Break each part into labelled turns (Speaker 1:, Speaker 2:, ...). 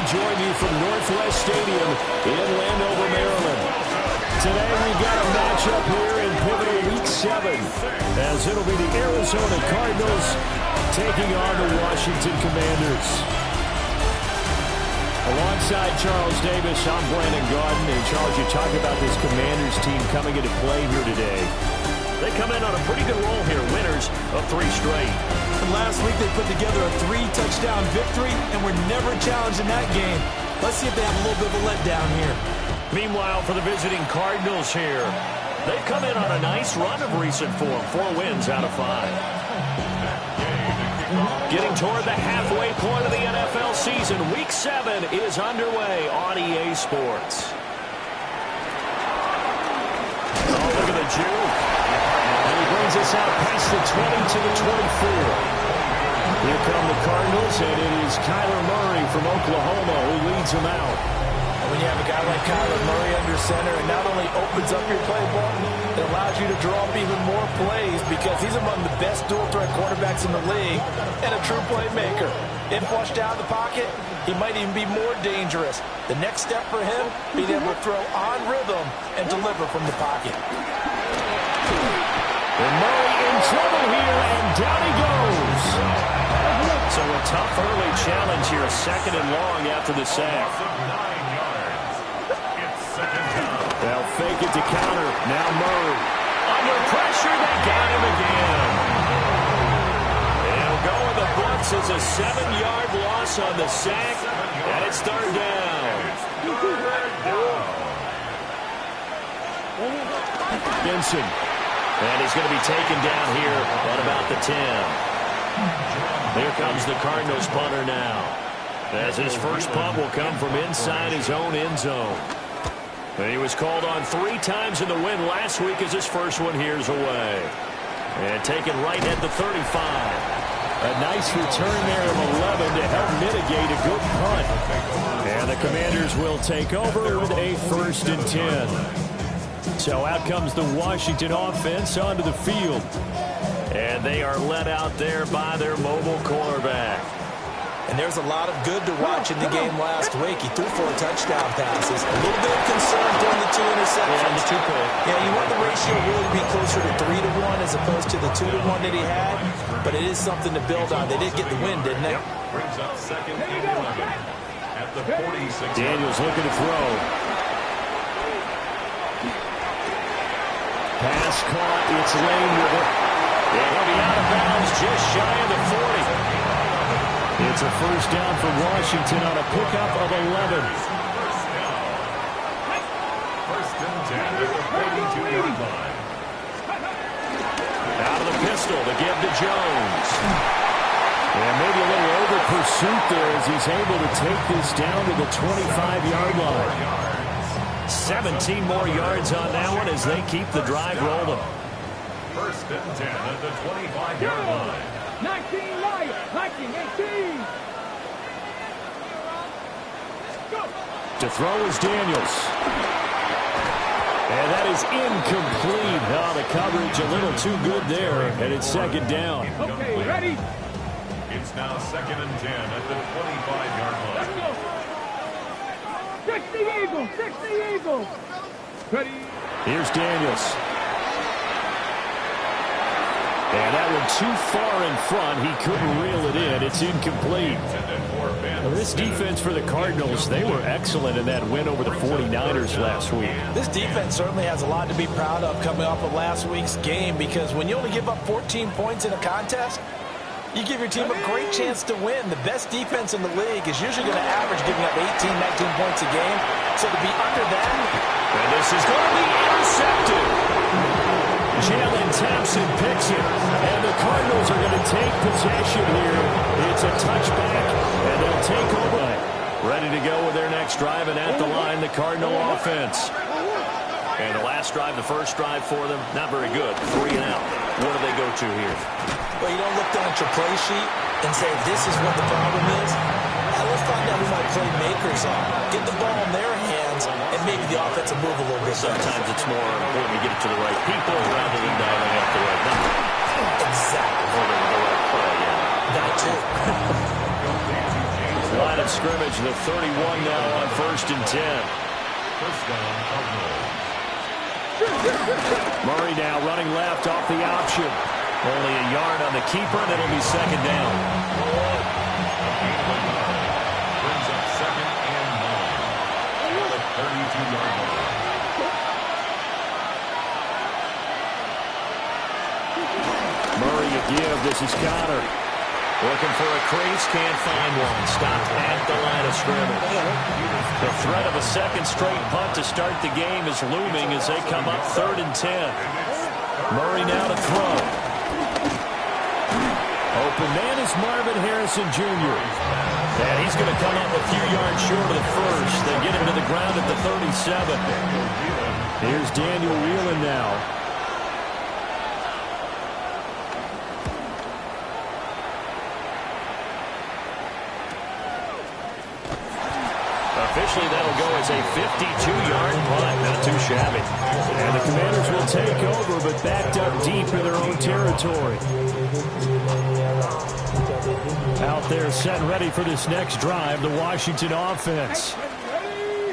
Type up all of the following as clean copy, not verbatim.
Speaker 1: join you from Northwest Stadium in Landover, Maryland. Today we've got a matchup here in pivotal Week 7, as it'll be the Arizona Cardinals taking on the Washington Commanders. Alongside Charles Davis, I'm Brandon Gaudin. And Charles, you talk about this Commanders team coming into play here today.
Speaker 2: They come in on a pretty good roll here, winners of 3 straight.
Speaker 3: And last week they put together a 3-touchdown victory and were never challenged in that game. Let's see if they have a little bit of a letdown here.
Speaker 2: Meanwhile, for the visiting Cardinals here, they've come in on a nice run of recent form, 4 wins out of 5. Getting toward the halfway point of the NFL season, Week 7 is underway on EA Sports. Oh, look at the juke.
Speaker 1: And he brings us out past the 20 to the 24. Here come the Cardinals, and it is Kyler Murray from Oklahoma who leads them out.
Speaker 3: When you have a guy like Kyler Murray under center, it not only opens up your playbook, it allows you to draw up even more plays because he's among the best dual-threat quarterbacks in the league and a true playmaker. If flushed out of the pocket, he might even be more dangerous. The next step for him, being able to throw on rhythm and deliver from the pocket.
Speaker 1: And Murray in trouble here, and down he goes.
Speaker 2: So a tough early challenge here, 2nd and long after the sack.
Speaker 1: They'll fake it to counter. Now Murray.
Speaker 2: Under pressure, they got him again. They'll go with the blitz as a 7-yard loss on the sack, and it's 3rd down.
Speaker 1: Benson.
Speaker 2: And he's going to be taken down here at about the 10. Here comes the Cardinals punter now, as his first punt will come from inside his own end zone. And he was called on 3 times in the win last week as his first one here's away. And taken right at the 35.
Speaker 1: A nice return there of 11 to help mitigate a good punt. And the Commanders will take over with a 1st and 10. So out comes the Washington offense onto the field.
Speaker 2: And they are led out there by their mobile quarterback.
Speaker 3: And there's a lot of good to watch in the game last week. He threw 4 touchdown passes. A little bit of concern during the 2 interceptions.
Speaker 2: Yeah, the 2 pick.
Speaker 3: Yeah, you want the ratio really to be closer to 3-to-1 as opposed to the 2-to-1 that he had. But it is something to build on. They did get the win, didn't they?
Speaker 4: Yep. Brings up 2nd and 11 at the 46.
Speaker 1: Daniels looking to throw. Pass caught. It's Lane with it.
Speaker 2: And he'll be out of bounds just shy of the 40.
Speaker 1: It's a 1st down for Washington on a pickup of 11.
Speaker 4: 1st and 10 at the 42-yard line.
Speaker 2: Out of the pistol to give to Jones.
Speaker 1: And maybe a little over pursuit there as he's able to take this down to the 25-yard line.
Speaker 2: 17 more yards on that one as they keep the drive rolling.
Speaker 4: 1st and 10 at the 25-yard line.
Speaker 5: 19 Lions, 19-18.
Speaker 1: To throw is Daniels. And that is incomplete. Oh, the coverage a little too good there, and it's 2nd down.
Speaker 5: Okay, ready?
Speaker 4: It's now 2nd and 10 at the 25-yard line.
Speaker 5: 60 Eagles, 60 Eagles. Ready?
Speaker 1: Here's Daniels. And that one too far in front. He couldn't reel it in. It's incomplete. Well, this defense for the Cardinals, they were excellent in that win over the 49ers last week.
Speaker 3: This defense certainly has a lot to be proud of coming off of last week's game because when you only give up 14 points in a contest, you give your team a great chance to win. The best defense in the league is usually going to average giving up 18, 19 points a game. So to be under that.
Speaker 2: And this is going to be intercepted.
Speaker 1: Jalen Thompson picks it, and the Cardinals are going to take possession here. It's a touchback, and they'll take over.
Speaker 2: Ready to go with their next drive, and at the line, the Cardinal offense. And the last drive, the first drive for them, not very good. 3 and out. What do they go to here?
Speaker 3: Well, you don't look down at your play sheet and say, this is what the problem is. Now let's find out who my playmakers are. Get the ball in their hands, and maybe the offense will move a little bit.
Speaker 2: Sometimes it's more important to get it to the right people rather than dialing up the right number.
Speaker 3: Exactly.
Speaker 2: Or the right play, yeah.
Speaker 3: That too.
Speaker 2: Line of scrimmage, the 31 now on 1st and 10.
Speaker 4: First down, Cardinals.
Speaker 1: Murray now running left off the option.
Speaker 2: Only a yard on the keeper, and it'll be 2nd down.
Speaker 4: Brings up 2nd and 9. At the 32-yard line.
Speaker 1: Murray a give. This is Connor.
Speaker 2: Looking for a crease, can't find one. Stopped at the line of scrimmage. The threat of a second straight punt to start the game is looming as they come up 3rd and 10.
Speaker 1: Murray now to throw. Open man is Marvin Harrison Jr.
Speaker 2: And he's going to come up a few yards short of the first. They get him to the ground at the 37.
Speaker 1: Here's Daniel Whelan now.
Speaker 2: Officially, that'll go as a 52-yard punt. Not too shabby.
Speaker 1: And the Commanders will take over, but backed up deep in their own territory. Out there set and ready for this next drive, the Washington offense.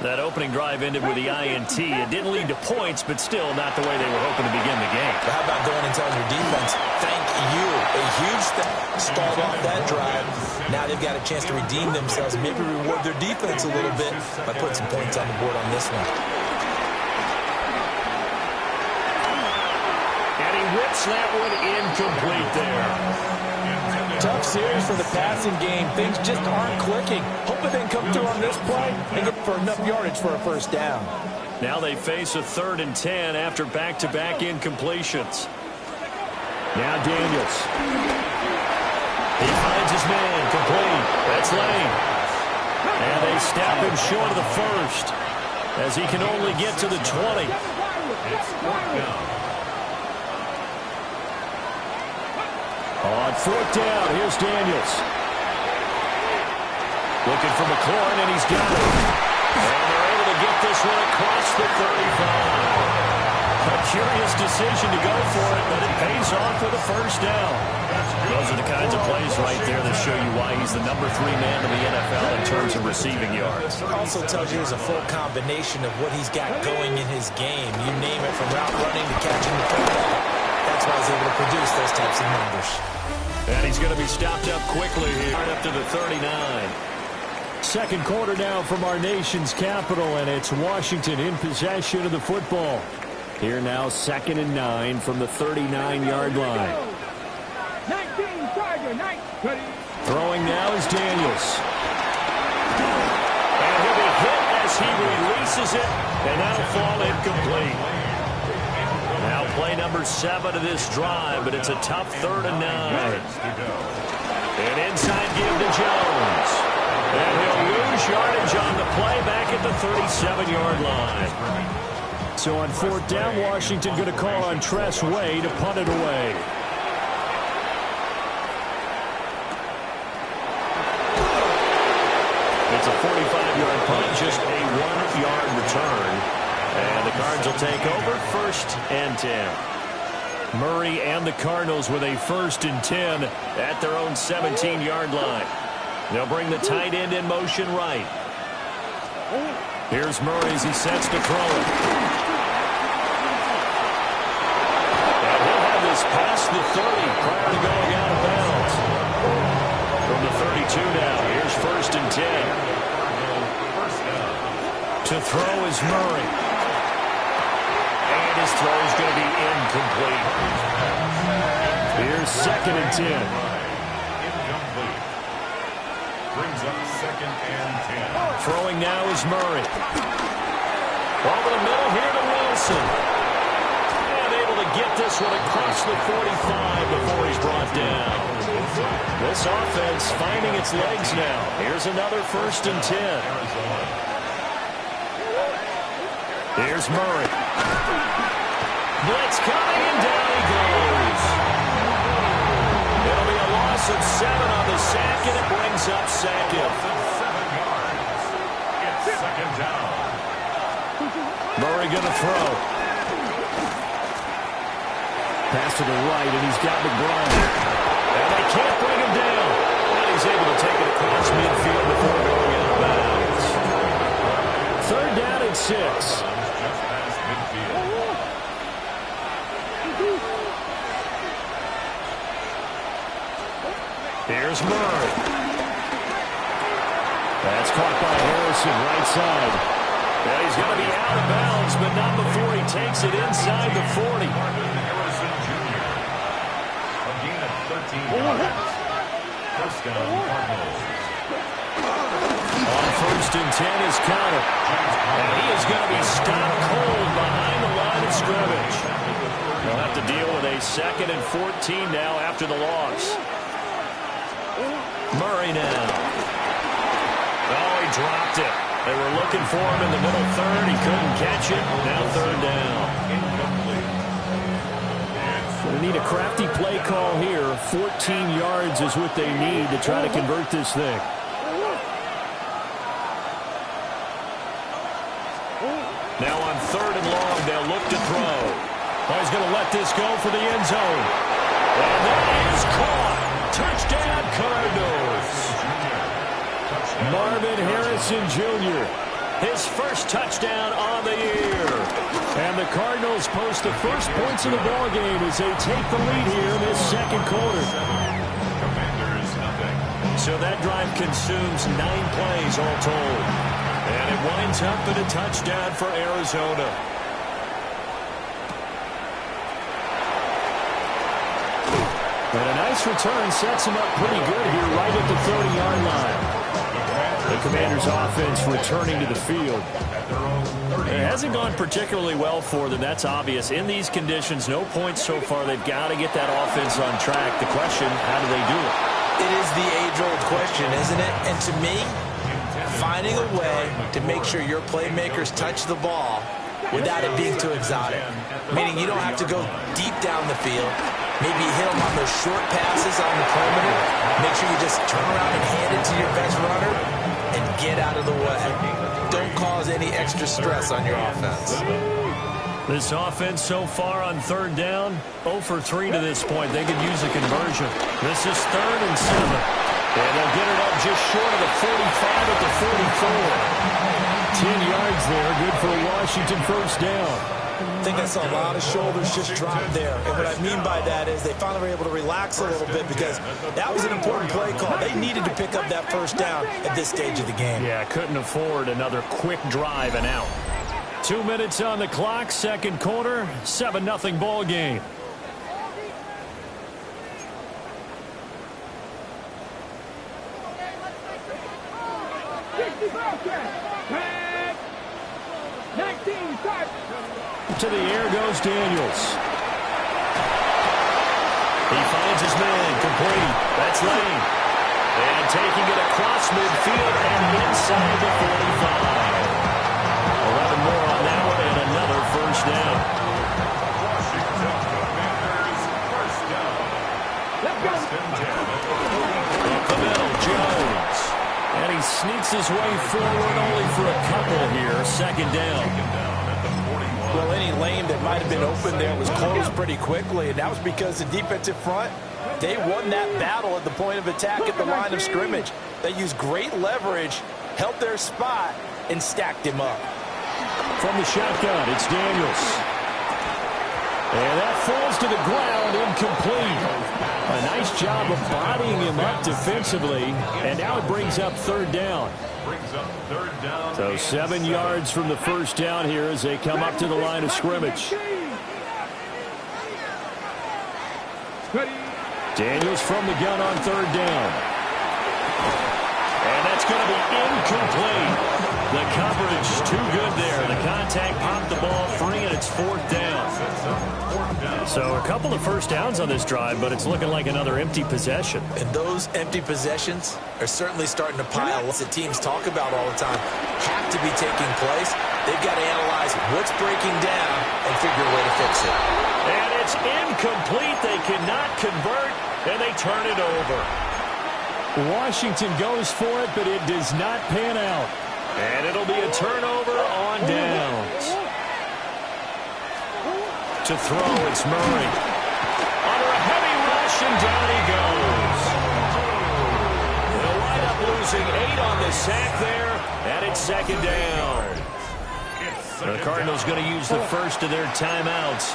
Speaker 2: That opening drive ended with the INT. It didn't lead to points, but still not the way they were hoping to begin the game.
Speaker 3: How about going and telling your defense, thank you. A huge thing. Start off that drive. Now they've got a chance to redeem themselves, maybe reward their defense a little bit by putting some points on the board on this one.
Speaker 2: And he whips that one incomplete there.
Speaker 3: Tough series for the passing game. Things just aren't clicking. Hoping they can come through on this play and get for enough yardage for a first down.
Speaker 2: Now they face a 3rd and 10 after back-to-back incompletions.
Speaker 1: Now Daniels.
Speaker 2: He finds his man, complete. That's Lane. And they snap him short of the first as he can only get to the 20.
Speaker 4: It's 4th down.
Speaker 1: On 4th down, here's Daniels.
Speaker 2: Looking for McLaurin, and he's got it. And they're able to get this one across the 35. A curious decision to go for it, but it pays off with a first down. Those are the kinds of plays right there that show you why he's the number 3 man in the NFL in terms of receiving yards.
Speaker 3: It also tells you there's a full combination of what he's got going in his game. You name it, from route running to catching the football. That's why he's able to produce those types of numbers.
Speaker 2: And he's going to be stopped up quickly here, right up to the 39.
Speaker 1: Second quarter now from our nation's capital, and it's Washington in possession of the football. Here now, 2nd and 9 from the 39-yard line.
Speaker 5: 19, Tiger, 9, ready.
Speaker 1: Throwing now is Daniels.
Speaker 2: And he'll be hit as he releases it, and that'll fall incomplete. Now play number 7 of this drive, but it's a tough 3rd and 9. And inside give to Jones. And he'll lose yardage on the play back at the 37-yard line.
Speaker 1: So on 4th down, Washington going to call on Tress Way to punt it away.
Speaker 2: It's a 45-yard punt, just a 1-yard return. And the Cards will take over 1st and 10.
Speaker 1: Murray and the Cardinals with a 1st and 10
Speaker 2: at their own 17-yard line. They'll bring the tight end in motion right.
Speaker 1: Here's Murray as he sets to throw it.
Speaker 2: And he'll have this past the 30 prior to going out of bounds. From the 32 now, here's 1st and 10.
Speaker 1: To throw is Murray.
Speaker 2: And his throw is going to be incomplete.
Speaker 1: Here's 2nd and 10.
Speaker 4: Incomplete. Brings up 2nd and 10.
Speaker 1: Throwing now is Murray.
Speaker 2: Over the middle here to Wilson. And able to get this one across the 45 before he's brought down. This offense finding its legs now. Here's another 1st and 10.
Speaker 1: Here's Murray.
Speaker 2: Blitz coming, and down he goes. It'll be a loss of 7 on the sack, and it brings up 2nd.
Speaker 4: 7 yards. It's 2nd down.
Speaker 1: Murray going to throw. Pass to the right, and he's got McBride.
Speaker 2: And they can't bring him down. And he's able to take it across midfield before going out of bounds.
Speaker 1: 3rd down and 6.
Speaker 4: Just past midfield.
Speaker 2: Here's Murray.
Speaker 1: That's caught by Harrison, right side.
Speaker 2: Yeah, he's going to be out of bounds, but not before he takes it inside the 40.
Speaker 4: Marvin Harrison Jr. A gain of 13 yards. First down, Cardinals.
Speaker 2: On 1st and 10 is Conner. And he is going to be stopped cold behind the line of scrimmage. They'll have to deal with a 2nd and 14 now after the loss. Murray now. Oh, he dropped it. They were looking for him in the middle 3rd. He couldn't catch it. Now 3rd down.
Speaker 1: They need a crafty play call here. 14 yards is what they need to try to convert this thing.
Speaker 2: Now on 3rd and long, they'll look to throw. Oh, he's going to let this go for the end zone. And that is caught. Touchdown, Cardinals.
Speaker 1: Marvin Harrison Jr.
Speaker 2: His first touchdown on the year.
Speaker 1: And the Cardinals post the first points of the ball game as they take the lead here in this 2nd quarter.
Speaker 4: Commanders, nothing.
Speaker 2: So that drive consumes 9 plays all told. And it winds up in a touchdown for Arizona.
Speaker 1: And a nice return sets him up pretty good here right at the 30-yard line. The Commanders' offense returning to the field.
Speaker 2: It hasn't gone particularly well for them. That's obvious. In these conditions, no points so far. They've got to get that offense on track. The question, how do they do it?
Speaker 3: It is the age-old question, isn't it? And to me, finding a way to make sure your playmakers touch the ball without it being too exotic. Meaning you don't have to go deep down the field. Maybe hit them on those short passes on the perimeter. Make sure you just turn around and hand it to your best runner and get out of the way. Don't cause any extra stress on your offense.
Speaker 2: This offense so far on 3rd down, 0 for 3 to this point. They could use a conversion. This is 3rd and 7. And they'll get it up just short of the 45 at the 44.
Speaker 1: 10 yards there, good for a Washington first down.
Speaker 3: I think I saw a lot of shoulders just drop there. And what I mean by that is they finally were able to relax a little bit because that was an important play call. They needed to pick up that first down at this stage of the game.
Speaker 1: Yeah, couldn't afford another quick drive and out.
Speaker 2: 2 minutes on the clock, 2nd quarter, 7-0 ball game.
Speaker 1: To the air goes Daniels.
Speaker 2: He finds his man, complete. That's Lane. And taking it across midfield and inside the 45. 11 more on that one and another first down.
Speaker 4: Washington Commanders, first down. First and 10 at the 40.
Speaker 2: Up the middle, Jones. And he sneaks his way forward only for a couple here. 2nd down.
Speaker 3: Well, any lane that might have been open there was closed pretty quickly, and that was because the defensive front, they won that battle at the point of attack at the line of scrimmage. They used great leverage, held their spot, and stacked him up.
Speaker 1: From the shotgun, it's Daniels. And that falls to the ground, incomplete. A nice job of bodying him up defensively, and now it brings up 3rd down.
Speaker 4: Brings up 3rd down.
Speaker 1: So 7 yards from the first down here as they come up to the line of scrimmage. Daniels from the gun on 3rd down.
Speaker 2: And that's going to be incomplete. The coverage too good there. The contact popped the ball free, and it's 4th down. So a couple of first downs on this drive, but it's looking like another empty possession.
Speaker 3: And those empty possessions are certainly starting to pile up. That teams talk about all the time have to be taking place. They've got to analyze what's breaking down and figure a way to fix it.
Speaker 2: And it's incomplete. They cannot convert, and they turn it over.
Speaker 1: Washington goes for it, but it does not pan out.
Speaker 2: And it'll be a turnover on downs. To throw, it's Murray. Under a heavy rush, and down he goes. losing 8 on the sack there, and it's second down. The Cardinals going to use the first of their timeouts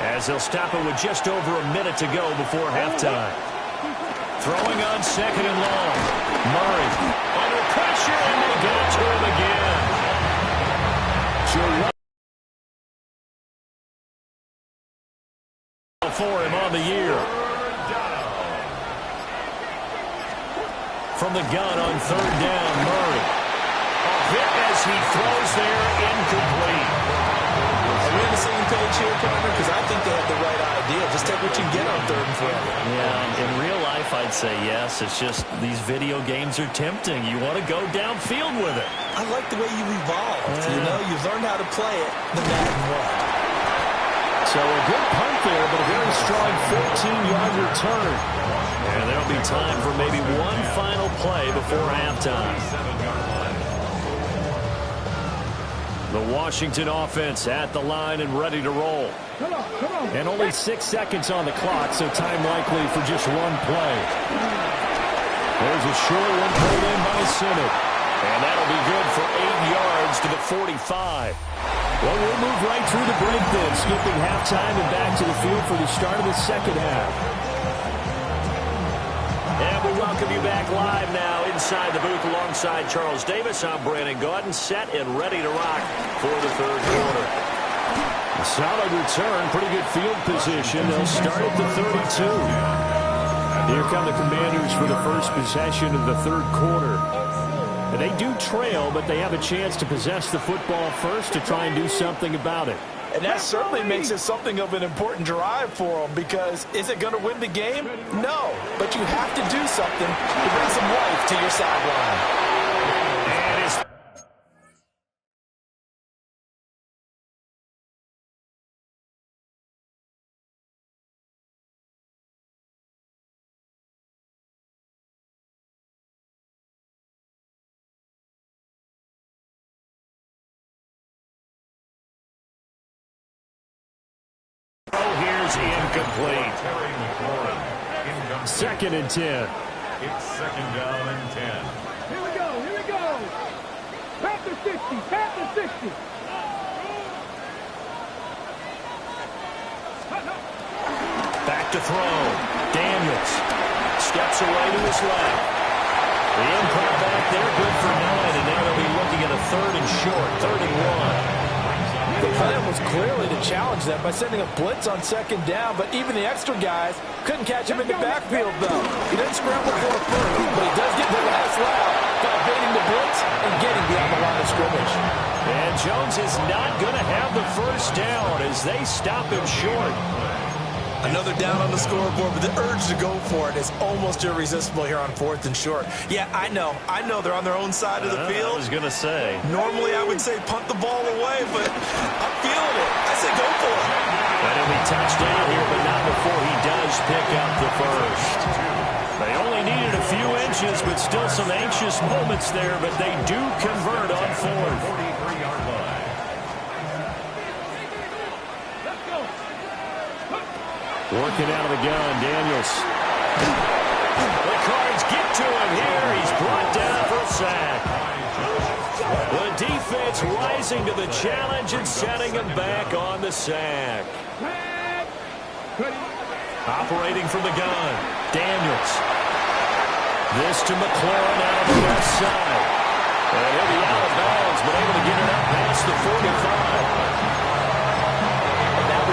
Speaker 2: as they'll stop it with just over a minute to go before halftime. Throwing on second and long. Murray under pressure, and they get it to him again. For him on the year. From the gun on third down, Murray. A hit as he throws there, incomplete.
Speaker 3: Are we on the same page here, partner? Because I think they have the right idea. Just take what you can get on third and forever.
Speaker 2: Yeah, in real life, I'd say yes. It's just these video games are tempting. You want to go downfield with it.
Speaker 3: I like the way you evolved. You know, you've learned how to play it the Madden way.
Speaker 1: So a good punt there, but a very strong 14-yard return.
Speaker 2: And there'll be time for maybe one final play before halftime. The Washington offense at the line and ready to roll.
Speaker 1: And only 6 seconds on the clock, so time likely for just one play. There's a short one pulled in by Sinnott.
Speaker 2: And that'll be good for 8 yards to the 45.
Speaker 1: Well, we'll move right through the break then, skipping halftime and back to the field for the start of the second half.
Speaker 2: And we welcome you back live now inside the booth alongside Charles Davis. I'm Brandon Gaudin, set and ready to rock for the third quarter.
Speaker 1: A solid return, pretty good field position. They'll start at the 32. Here come the Commanders for the first possession of the third quarter. And they do trail, but they have a chance to possess the football first to try and do something about it.
Speaker 3: And that certainly makes it something of an important drive for them, because is it going to win the game? No, but you have to do something to bring some life to your sideline.
Speaker 2: And it's here's incomplete.
Speaker 1: Second and 10.
Speaker 4: It's second down and 10.
Speaker 5: Here we go, here we go. Panther 60, Panther 60.
Speaker 2: Back to throw. Daniels steps away to his left. The improv back there, good for 9, and now they'll be looking at a third and short, 31.
Speaker 3: The plan was clearly to challenge them by sending a blitz on second down, but even the extra guys couldn't catch him in the backfield, though. He doesn't scramble for a first, but he does get the last lap by evading the blitz and getting beyond the line of scrimmage.
Speaker 2: And Jones is not going to have the first down as they stop him short.
Speaker 3: Another down on the scoreboard, but the urge to go for it is almost irresistible here on fourth and short. Yeah, I know they're on their own side of the field.
Speaker 2: I was going to say.
Speaker 3: Normally I would say punt the ball away, but I'm feeling it. I say go for it.
Speaker 2: And he'll be touched down here, but not before he does pick up the first. They only needed a few inches, but still some anxious moments there, but they do convert on fourth.
Speaker 4: 43-yard line.
Speaker 1: Working out of the gun, Daniels.
Speaker 2: The Cards get to him here. He's brought down for a sack. The defense rising to the challenge and setting him back on the sack. Operating from the gun, Daniels. This to McLaurin out of the left side. And he'll be out of bounds, but able to get it up past the 45.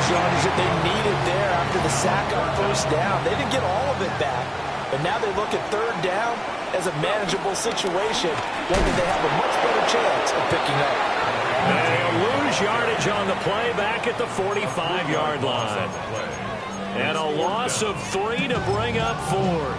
Speaker 3: Yardage that they needed there after the sack on first down. They didn't get all of it back, but now they look at third down as a manageable situation, one that they have a much better chance of picking up.
Speaker 2: And he'll lose yardage on the play back at the 45-yard line. And a loss of 3 to bring up fourth.